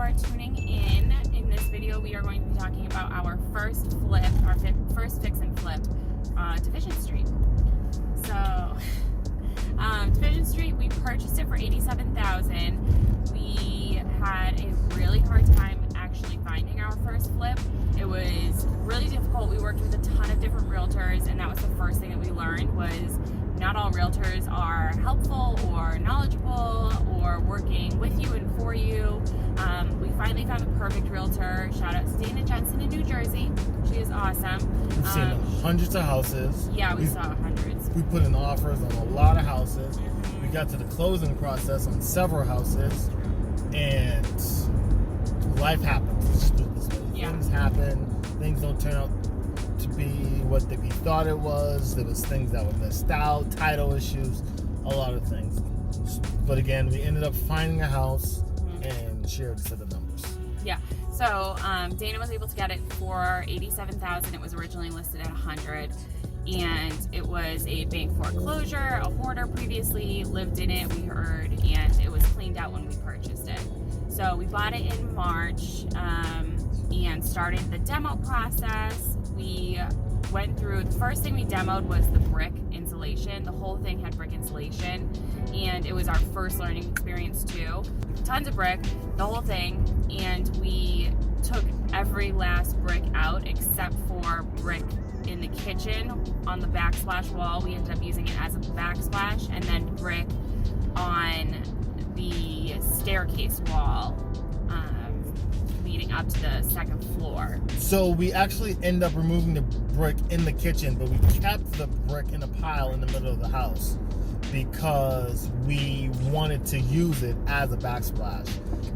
for tuning in. In this video, we are going to be talking about our first flip, our first fix and flip, Division Street. So, Division Street, we purchased it for $87,000. We had a really hard time actually finding our first flip. It was really difficult. We worked with a ton of different realtors, and that was the first thing that we learned was not all realtors are helpful or knowledgeable or working with you and for you. We finally found the perfect realtor. Shout out to Dana Jensen in New Jersey. She is awesome. We've seen hundreds of houses. Yeah, we saw hundreds. We put in offers on a lot of houses. We got to the closing process on several houses, and life happens. Let's just do it this way. Yeah. Things happen. Things don't turn out to be what we thought it was. There was things that were missed out, title issues, a lot of things. But again, we ended up finding a house and shared a set of numbers. Yeah. So Dana was able to get it for $87,000. It was originally listed at $100,000, and it was a bank foreclosure. A hoarder previously lived in it, we heard, and it was cleaned out when we purchased it. So we bought it in March and started the demo process. We went through, the first thing we demoed was the brick insulation. The whole thing had brick insulation, and it was our first learning experience too. Tons of brick, the whole thing, and we took every last brick out except for brick in the kitchen on the backsplash wall. We ended up using it as a backsplash, and then brick on the staircase wall leading up to the second floor. So we actually end up removing the brick in the kitchen, but we kept the brick in a pile in the middle of the house because we wanted to use it as a backsplash.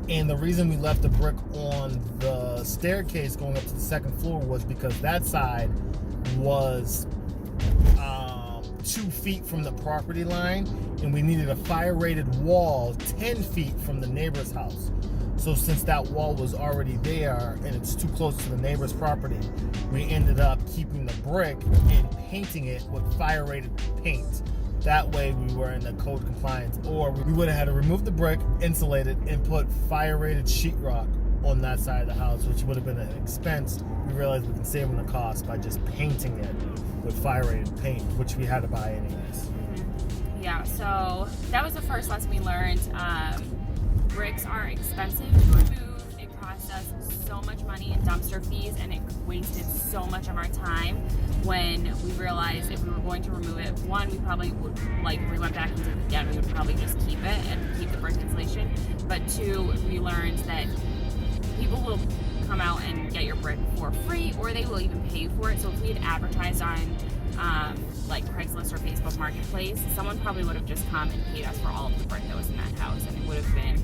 And the reason we left the brick on the staircase going up to the second floor was because that side was 2 feet from the property line, and we needed a fire rated wall 10 feet from the neighbor's house. So since that wall was already there and it's too close to the neighbor's property, we ended up keeping the brick and painting it with fire rated paint. That way we were in the code compliance, or we would have had to remove the brick, insulate it, and put fire rated sheetrock on that side of the house, which would have been an expense. We realized we can save on the cost by just painting it with fire rated paint, which we had to buy anyways. Yeah, so that was the first lesson we learned. Bricks are expensive to remove. It cost us so much money in dumpster fees, and it wasted so much of our time when we realized if we were going to remove it, one, we probably would, if we went back and did it again, we would probably just keep it and keep the brick insulation. But two, we learned that people will come out and get your brick for free, or they will even pay for it. So if we had advertised on Craigslist or Facebook Marketplace, someone probably would have just come and paid us for all of the brick that was in that house, and it would have been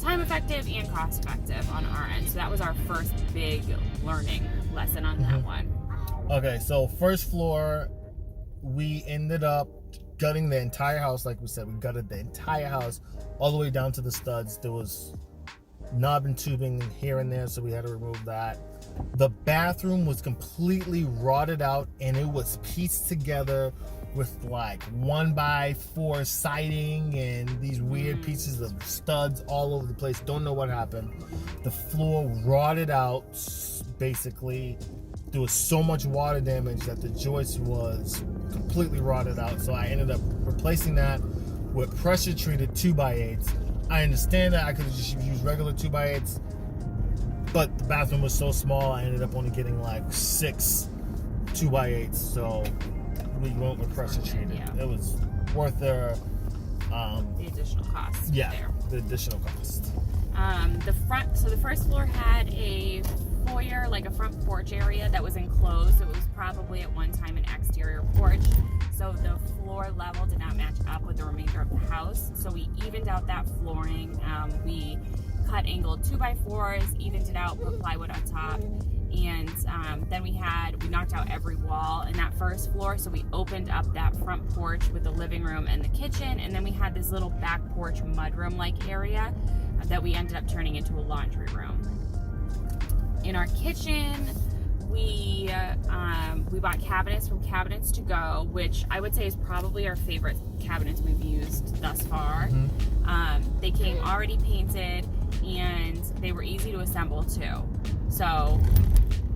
time effective and cost effective on our end. So that was our first big learning lesson on that one. Okay, so first floor, we ended up gutting the entire house. Like we said, we gutted the entire house all the way down to the studs. There was knob and tubing here and there, so we had to remove that. The bathroom was completely rotted out, and it was pieced together with 1x4 siding and these weird pieces of studs all over the place. Don't know what happened. The floor rotted out, basically. There was so much water damage that the joist was completely rotted out, so I ended up replacing that with pressure treated 2x8s. I understand that I could have just used regular 2x8s, but the bathroom was so small, I ended up only getting 6 2x8s, so we went with pressure treated. Yeah. It was worth the additional cost. Yeah, there. the additional cost. So the first floor had a foyer, a front porch area that was enclosed. It was probably at one time an exterior porch. So the floor level did not match up with the remainder of the house. So we evened out that flooring. We cut angled 2x4s, evened it out, put plywood on top. And then we knocked out every wall in that first floor. So we opened up that front porch with the living room and the kitchen. And then we had this little back porch mudroom-like area that we ended up turning into a laundry room. In our kitchen, we bought cabinets from Cabinets to Go, which I would say is probably our favorite cabinets we've used thus far. They came already painted, and they were easy to assemble too. So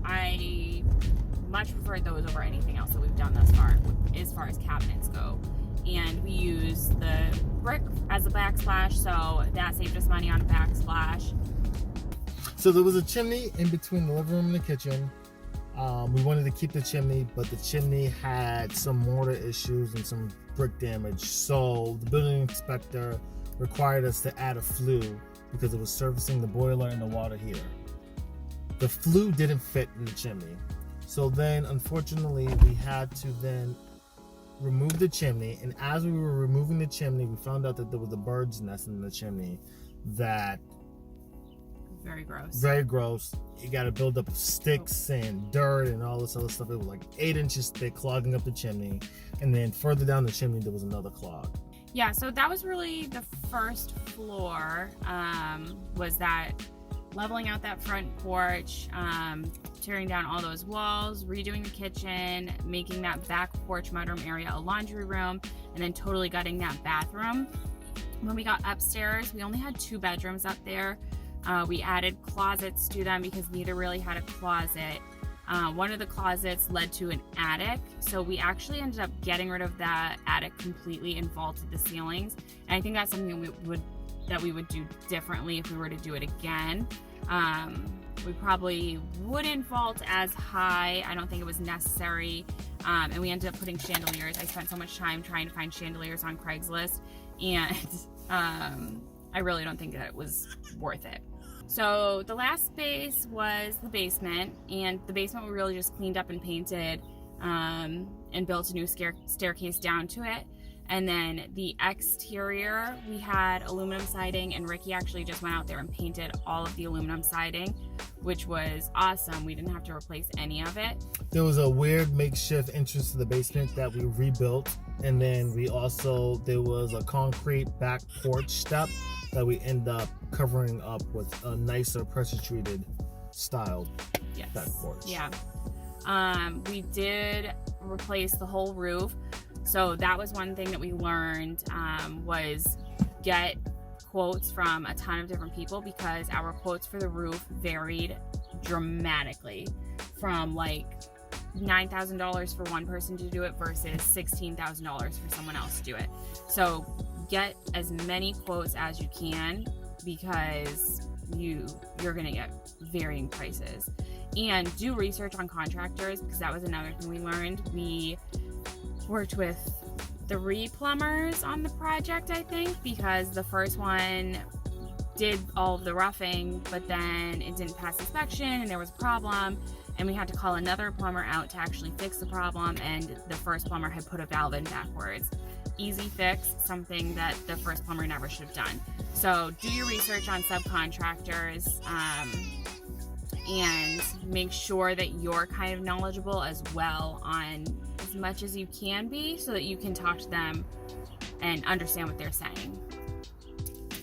I much preferred those over anything else that we've done thus far as cabinets go. And we use the brick as a backsplash, so that saved us money on a backsplash. So there was a chimney in between the living room and the kitchen. We wanted to keep the chimney, but the chimney had some mortar issues and some brick damage. So the building inspector required us to add a flue because it was servicing the boiler and the water heater. The flue didn't fit in the chimney. So then, unfortunately, we had to then remove the chimney. And as we were removing the chimney, we found out that there was a bird's nest in the chimney that... Very gross. Very gross. You got to build up sticks and dirt and all this other stuff. It was like 8 inches thick, clogging up the chimney. And then further down the chimney, there was another clog. Yeah, so that was really the first floor, was that leveling out that front porch, tearing down all those walls, redoing the kitchen, making that back porch mudroom area a laundry room, and then totally gutting that bathroom. When we got upstairs, we only had 2 bedrooms up there. We added closets to them because neither really had a closet. One of the closets led to an attic, so we actually ended up getting rid of that attic completely and vaulted the ceilings. And I think that's something we would do differently if we were to do it again. We probably wouldn't vault as high. I don't think it was necessary. And we ended up putting chandeliers. I spent so much time trying to find chandeliers on Craigslist, and I really don't think that it was worth it. So the last space was the basement, and the basement we really just cleaned up and painted, and built a new staircase down to it. And then the exterior, we had aluminum siding, and Ricky actually just went out there and painted all of the aluminum siding, which was awesome. We didn't have to replace any of it. There was a weird makeshift entrance to the basement that we rebuilt. And then there was a concrete back porch step that we end up covering up with a nicer pressure treated style back porch. Yeah. We did replace the whole roof. So that was one thing that we learned, was get quotes from a ton of different people, because our quotes for the roof varied dramatically, from like $9,000 for one person to do it versus $16,000 for someone else to do it. So get as many quotes as you can, because you're gonna get varying prices. And do research on contractors, because that was another thing we learned. We worked with 3 plumbers on the project, I think, because the first one did all of the roughing, but then it didn't pass inspection and there was a problem, and we had to call another plumber out to actually fix the problem, and the first plumber had put a valve in backwards. Easy fix, something that the first plumber never should have done. So do your research on subcontractors, and make sure that you're kind of knowledgeable as well on as much as you can be, so that you can talk to them and understand what they're saying.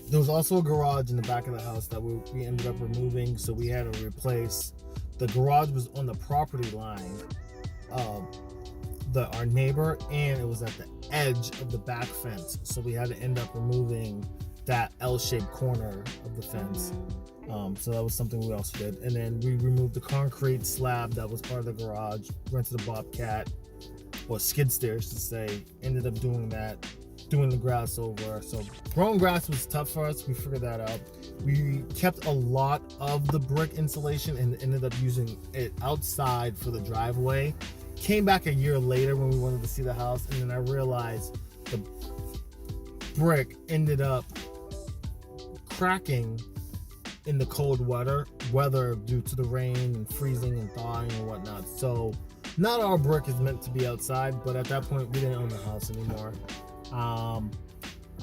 There was also a garage in the back of the house that we ended up removing, so we had to replace. The garage was on the property line of our neighbor, and it was at the edge of the back fence, so we had to end up removing that L-shaped corner of the fence. So that was something we also did. And then we removed the concrete slab that was part of the garage, rented a Bobcat, or skid steers to say, ended up doing that, doing the grass over. So growing grass was tough for us. We figured that out. We kept a lot of the brick insulation and ended up using it outside for the driveway. Came back a year later when we wanted to see the house, and then I realized the brick ended up cracking in the cold weather due to the rain and freezing and thawing and whatnot. So not all brick is meant to be outside, but at that point we didn't own the house anymore.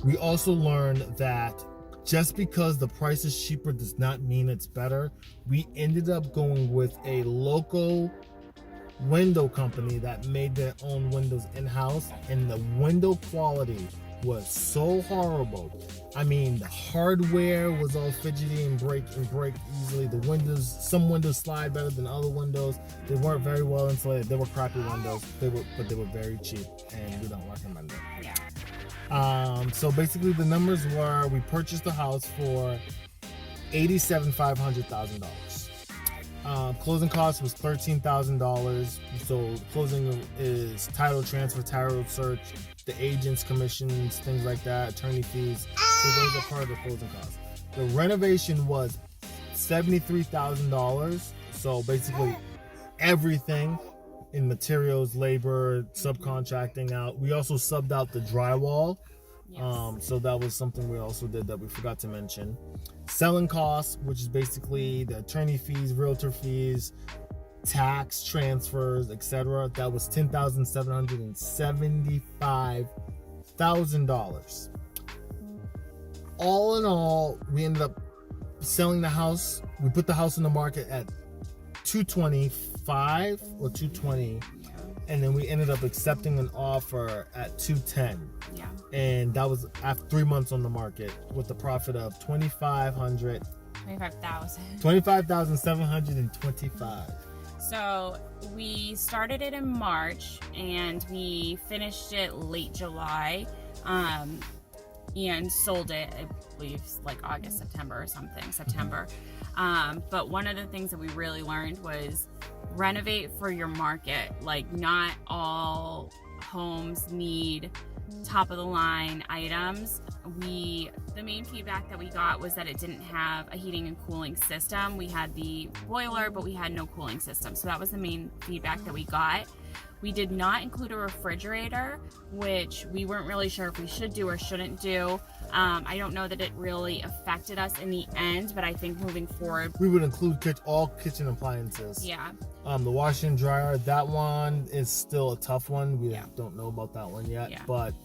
We also learned that just because the price is cheaper does not mean it's better. We ended up going with a local window company that made their own windows in-house, and the window quality was so horrible. I mean, the hardware was all fidgety and break easily. The windows, some windows slide better than other windows. They weren't very well insulated. They were crappy windows. But they were very cheap, and we don't recommend them. Yeah. So basically, the numbers were: we purchased the house for $87,500,000. Closing cost was $13,000. So closing is title transfer, title search, the agent's commissions, things like that, attorney fees. So those are part of the closing costs. The renovation was $73,000. So basically everything in materials, labor, subcontracting out. We also subbed out the drywall. Yes. So that was something we also did that we forgot to mention. Selling costs, which is basically the attorney fees, realtor fees, tax transfers, etc. That was $10,775,000. All in all, we ended up selling the house. We put the house in the market at $225 or $220, and then we ended up accepting an offer at $210. Yeah. And that was after 3 months on the market with a profit of $25,725. So we started it in March and we finished it late July, and sold it, I believe, like August, September or something, September. But one of the things that we really learned was renovate for your market. Like, not all homes need top of the line items. The main feedback that we got was that it didn't have a heating and cooling system. We had the boiler, but we had no cooling system. So that was the main feedback that we got. We did not include a refrigerator, which we weren't really sure if we should do or shouldn't do. I don't know that it really affected us in the end, but I think moving forward, we would include all kitchen appliances. yeah. The washer and dryer, that one is still a tough one. We don't know about that one yet, but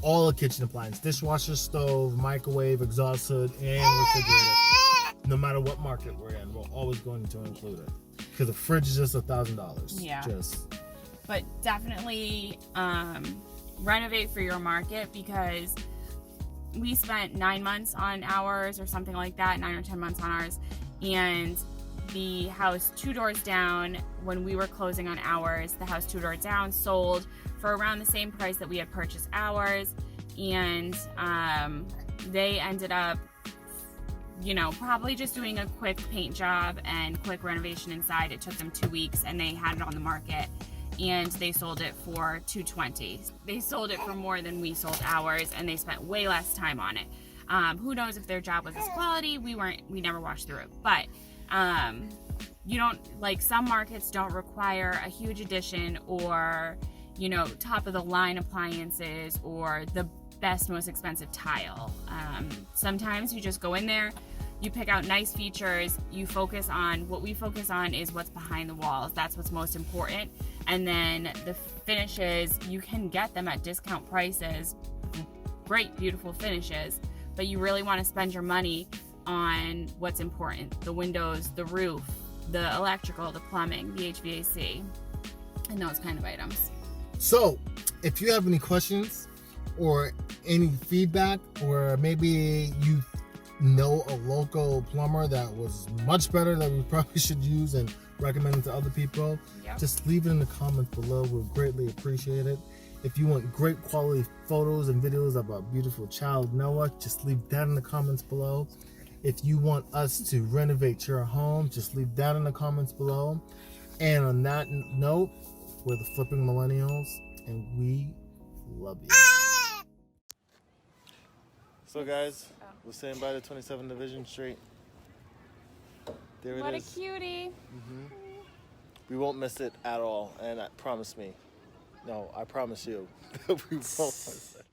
all the kitchen appliances, dishwasher, stove, microwave, exhaust hood, and refrigerator, no matter what market we're in, we're always going to include it. Because the fridge is just $1,000. Yeah. But definitely renovate for your market, because we spent 9 months on ours or something like that, 9 or 10 months on ours, and the house 2 doors down, when we were closing on ours, the house 2 doors down sold for around the same price that we had purchased ours, and they ended up, probably just doing a quick paint job and quick renovation inside. It took them 2 weeks, and they had it on the market, and they sold it for $220. They sold it for more than we sold ours, and they spent way less time on it. Who knows if their job was as quality? We never watched through it, but some markets don't require a huge addition or top of the line appliances or the best, most expensive tile. Sometimes you just go in there, you pick out nice features, you focus on what we focus on is what's behind the walls. That's what's most important. And then the finishes, you can get them at discount prices, great, beautiful finishes, but you really want to spend your money on what's important: the windows, the roof, the electrical, the plumbing, the HVAC, and those kind of items. So if you have any questions or any feedback, or maybe you know a local plumber that was much better that we probably should use and recommend it to other people, just leave it in the comments below. We'll greatly appreciate it. If you want great quality photos and videos of our beautiful child Noah, just leave that in the comments below. If you want us to renovate your home, just leave that in the comments below. And on that note, we're the Flipping Millennials, and we love you. So guys, we're staying by the 27 Division Street. There it is. What a cutie. We won't miss it at all, and promise me. No, I promise you that we won't miss it.